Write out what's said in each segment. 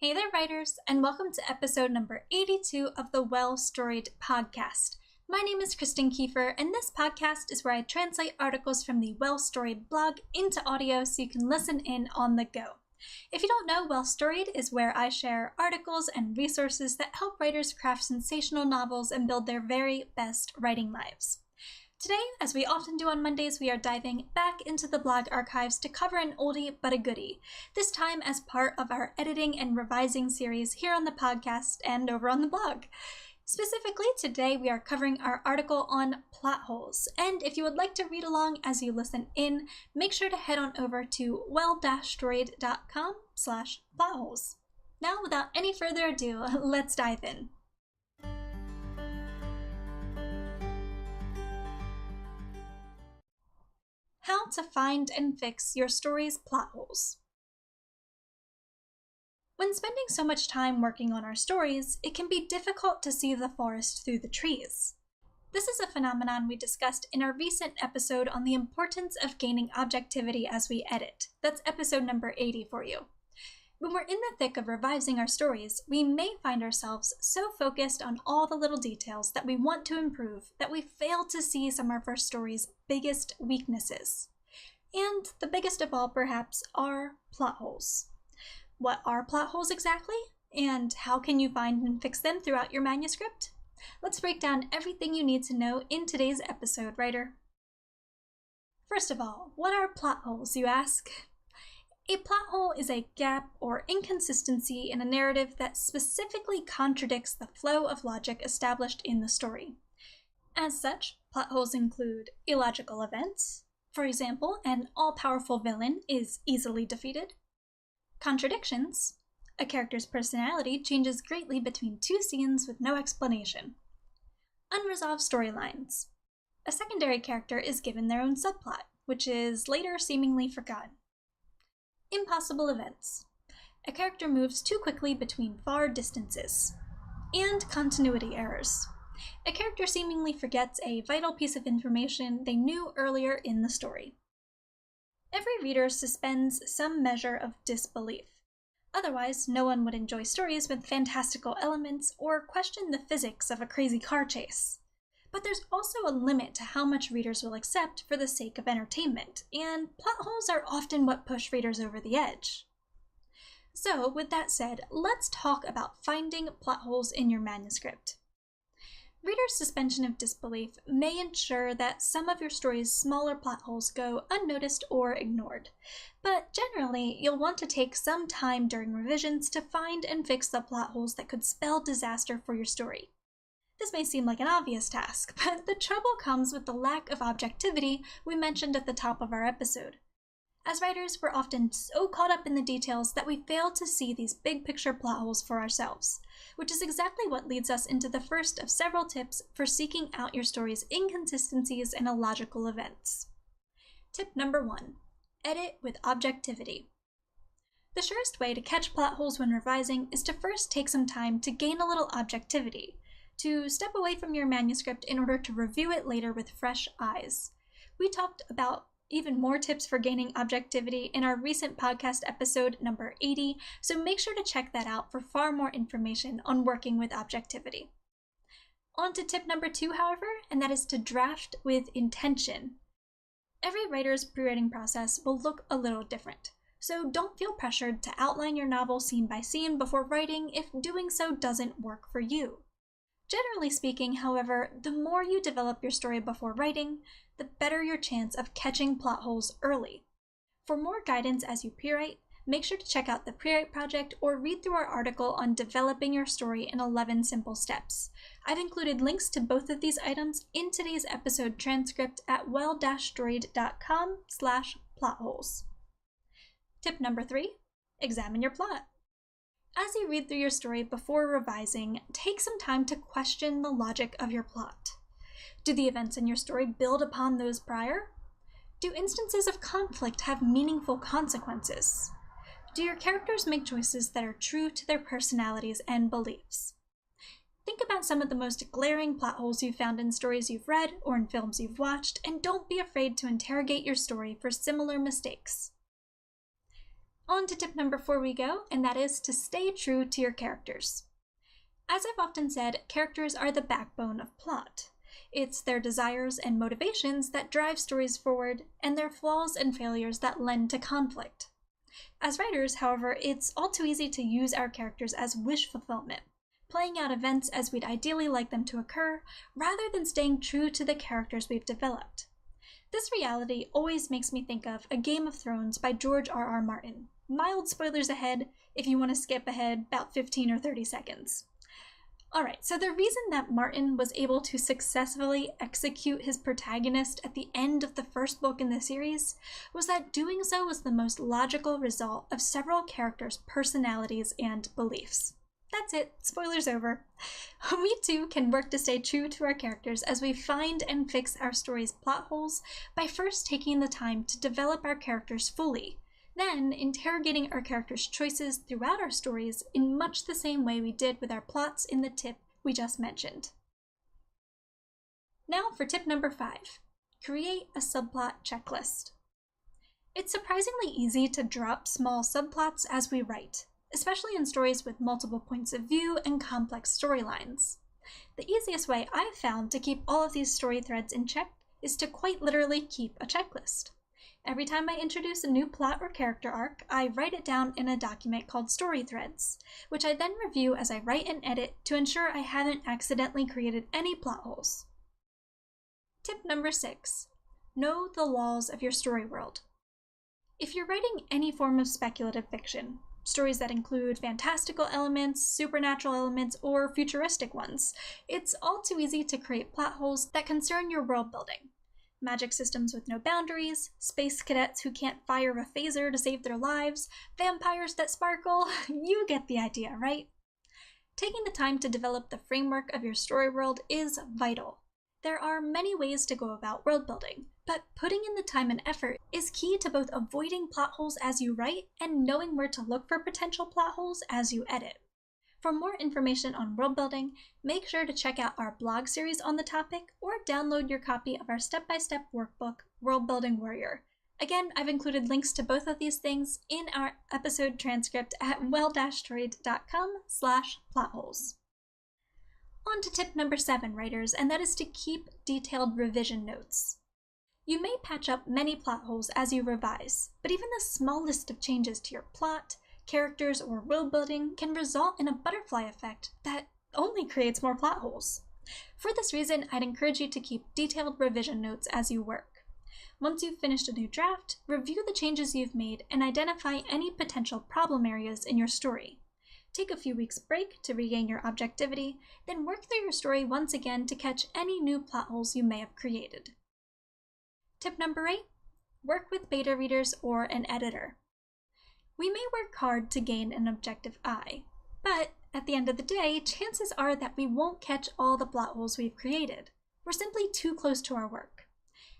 Hey there, writers, and welcome to episode number 82 of the Well-Storied podcast. My name is Kristen Kiefer, and this podcast is where I translate articles from the Well-Storied blog into audio so you can listen in on the go. If you don't know, Well-Storied is where I share articles and resources that help writers craft sensational novels and build their very best writing lives. Today, as we often do on Mondays, we are diving back into the blog archives to cover an oldie but a goodie, this time as part of our editing and revising series here on the podcast and over on the blog. Specifically, today we are covering our article on plot holes, and if you would like to read along as you listen in, make sure to head on over to well-storied.com/plotholes. Now, without any further ado, let's dive in. How to find and fix your story's plot holes. When spending so much time working on our stories, it can be difficult to see the forest through the trees. This is a phenomenon we discussed in our recent episode on the importance of gaining objectivity as we edit. That's episode number 80 for you. When we're in the thick of revising our stories, we may find ourselves so focused on all the little details that we want to improve that we fail to see some of our story's biggest weaknesses. And the biggest of all, perhaps, are plot holes. What are plot holes exactly? And how can you find and fix them throughout your manuscript? Let's break down everything you need to know in today's episode, writer. First of all, what are plot holes, you ask? A plot hole is a gap or inconsistency in a narrative that specifically contradicts the flow of logic established in the story. As such, plot holes include illogical events. For example, an all-powerful villain is easily defeated. Contradictions. A character's personality changes greatly between two scenes with no explanation. Unresolved storylines. A secondary character is given their own subplot, which is later seemingly forgotten. Impossible events. A character moves too quickly between far distances. And continuity errors. A character seemingly forgets a vital piece of information they knew earlier in the story. Every reader suspends some measure of disbelief. Otherwise, no one would enjoy stories with fantastical elements or question the physics of a crazy car chase. But there's also a limit to how much readers will accept for the sake of entertainment, and plot holes are often what push readers over the edge. So, with that said, let's talk about finding plot holes in your manuscript. Readers' suspension of disbelief may ensure that some of your story's smaller plot holes go unnoticed or ignored, but generally, you'll want to take some time during revisions to find and fix the plot holes that could spell disaster for your story. This may seem like an obvious task, but the trouble comes with the lack of objectivity we mentioned at the top of our episode. As writers, we're often so caught up in the details that we fail to see these big picture plot holes for ourselves, which is exactly what leads us into the first of several tips for seeking out your story's inconsistencies and illogical events. Tip number 1, edit with objectivity. The surest way to catch plot holes when revising is to first take some time to gain a little objectivity, to step away from your manuscript in order to review it later with fresh eyes. We talked about even more tips for gaining objectivity in our recent podcast episode number 80, so make sure to check that out for far more information on working with objectivity. On to tip number 2, however, and that is to draft with intention. Every writer's pre-writing process will look a little different, so don't feel pressured to outline your novel scene by scene before writing if doing so doesn't work for you. Generally speaking, however, the more you develop your story before writing, the better your chance of catching plot holes early. For more guidance as you pre-write, make sure to check out the Pre-Write Project or read through our article on developing your story in 11 simple steps. I've included links to both of these items in today's episode transcript at well-storied.com/plotholes. Tip number 3, examine your plot. As you read through your story before revising, take some time to question the logic of your plot. Do the events in your story build upon those prior? Do instances of conflict have meaningful consequences? Do your characters make choices that are true to their personalities and beliefs? Think about some of the most glaring plot holes you've found in stories you've read or in films you've watched, and don't be afraid to interrogate your story for similar mistakes. On to tip number 4 we go, and that is to stay true to your characters. As I've often said, characters are the backbone of plot. It's their desires and motivations that drive stories forward, and their flaws and failures that lend to conflict. As writers, however, it's all too easy to use our characters as wish fulfillment, playing out events as we'd ideally like them to occur, rather than staying true to the characters we've developed. This reality always makes me think of A Game of Thrones by George R.R. Martin. Mild spoilers ahead if you want to skip ahead about 15 or 30 seconds. Alright, so the reason that Martin was able to successfully execute his protagonist at the end of the first book in the series was that doing so was the most logical result of several characters' personalities and beliefs. That's it, spoilers over. We too can work to stay true to our characters as we find and fix our story's plot holes by first taking the time to develop our characters fully, then interrogating our characters' choices throughout our stories in much the same way we did with our plots in the tip we just mentioned. Now for tip number 5, create a subplot checklist. It's surprisingly easy to drop small subplots as we write, especially in stories with multiple points of view and complex storylines. The easiest way I've found to keep all of these story threads in check is to quite literally keep a checklist. Every time I introduce a new plot or character arc, I write it down in a document called Story Threads, which I then review as I write and edit to ensure I haven't accidentally created any plot holes. Tip number 6, know the laws of your story world. If you're writing any form of speculative fiction, stories that include fantastical elements, supernatural elements, or futuristic ones, it's all too easy to create plot holes that concern your world building. Magic systems with no boundaries, space cadets who can't fire a phaser to save their lives, vampires that sparkle, you get the idea, right? Taking the time to develop the framework of your story world is vital. There are many ways to go about world building, but putting in the time and effort is key to both avoiding plot holes as you write and knowing where to look for potential plot holes as you edit. For more information on world building, make sure to check out our blog series on the topic or download your copy of our step-by-step workbook, World Building Warrior. Again, I've included links to both of these things in our episode transcript at well-storied.com/plotholes. On to tip number 7, writers, and that is to keep detailed revision notes. You may patch up many plot holes as you revise, but even the smallest of changes to your plot, characters, or world building can result in a butterfly effect that only creates more plot holes. For this reason, I'd encourage you to keep detailed revision notes as you work. Once you've finished a new draft, review the changes you've made and identify any potential problem areas in your story. Take a few weeks break to regain your objectivity, then work through your story once again to catch any new plot holes you may have created. Tip number 8, work with beta readers or an editor. We may work hard to gain an objective eye, but at the end of the day, chances are that we won't catch all the plot holes we've created. We're simply too close to our work.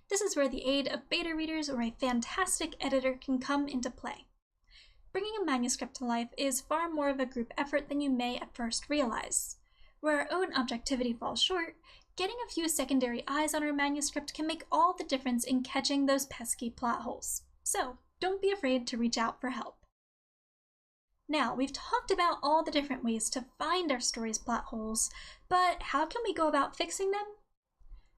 This is where the aid of beta readers or a fantastic editor can come into play. Bringing a manuscript to life is far more of a group effort than you may at first realize. Where our own objectivity falls short, getting a few secondary eyes on our manuscript can make all the difference in catching those pesky plot holes. So, don't be afraid to reach out for help. Now, we've talked about all the different ways to find our story's plot holes, but how can we go about fixing them?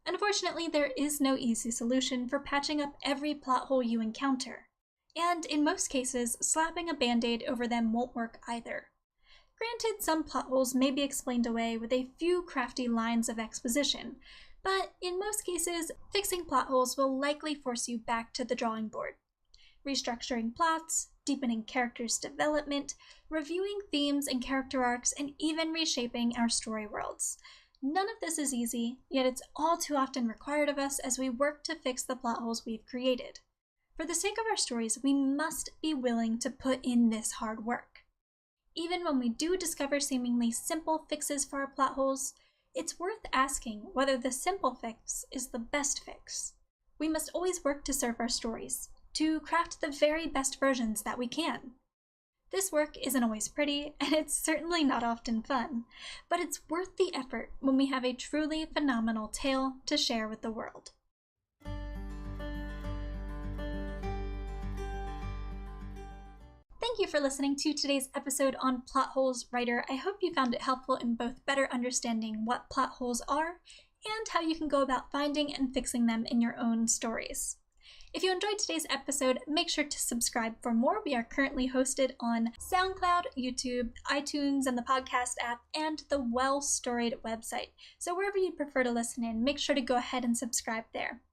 Unfortunately, there is no easy solution for patching up every plot hole you encounter, and in most cases, slapping a band-aid over them won't work either. Granted, some plot holes may be explained away with a few crafty lines of exposition, but in most cases, fixing plot holes will likely force you back to the drawing board. Restructuring plots, deepening characters' development, reviewing themes and character arcs, and even reshaping our story worlds. None of this is easy, yet it's all too often required of us as we work to fix the plot holes we've created. For the sake of our stories, we must be willing to put in this hard work. Even when we do discover seemingly simple fixes for our plot holes, it's worth asking whether the simple fix is the best fix. We must always work to serve our stories, to craft the very best versions that we can. This work isn't always pretty, and it's certainly not often fun, but it's worth the effort when we have a truly phenomenal tale to share with the world. Thank you for listening to today's episode on plot holes, writer. I hope you found it helpful in both better understanding what plot holes are and how you can go about finding and fixing them in your own stories. If you enjoyed today's episode, make sure to subscribe for more. We are currently hosted on SoundCloud, YouTube, iTunes, and the podcast app, and the well-storied website. So wherever you prefer to listen in, make sure to go ahead and subscribe there.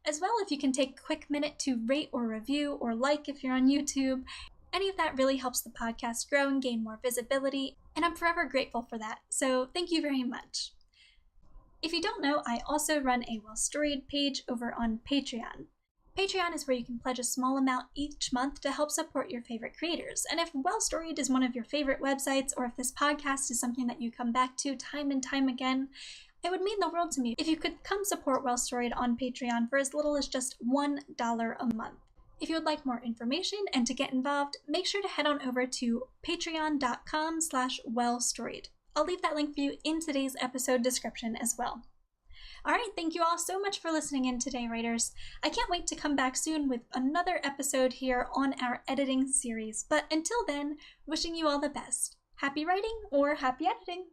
As well, if you can take a quick minute to rate or review or like if you're on YouTube, any of that really helps the podcast grow and gain more visibility, and I'm forever grateful for that. So thank you very much. If you don't know, I also run a well-storied page over on Patreon. Patreon is where you can pledge a small amount each month to help support your favorite creators. And if well-storied is one of your favorite websites, or if this podcast is something that you come back to time and time again, it would mean the world to me if you could come support well-storied on Patreon for as little as just $1 a month. If you would like more information and to get involved, make sure to head on over to patreon.com/well-storied. I'll leave that link for you in today's episode description as well. All right, thank you all so much for listening in today, writers. I can't wait to come back soon with another episode here on our editing series. But until then, wishing you all the best. Happy writing or happy editing!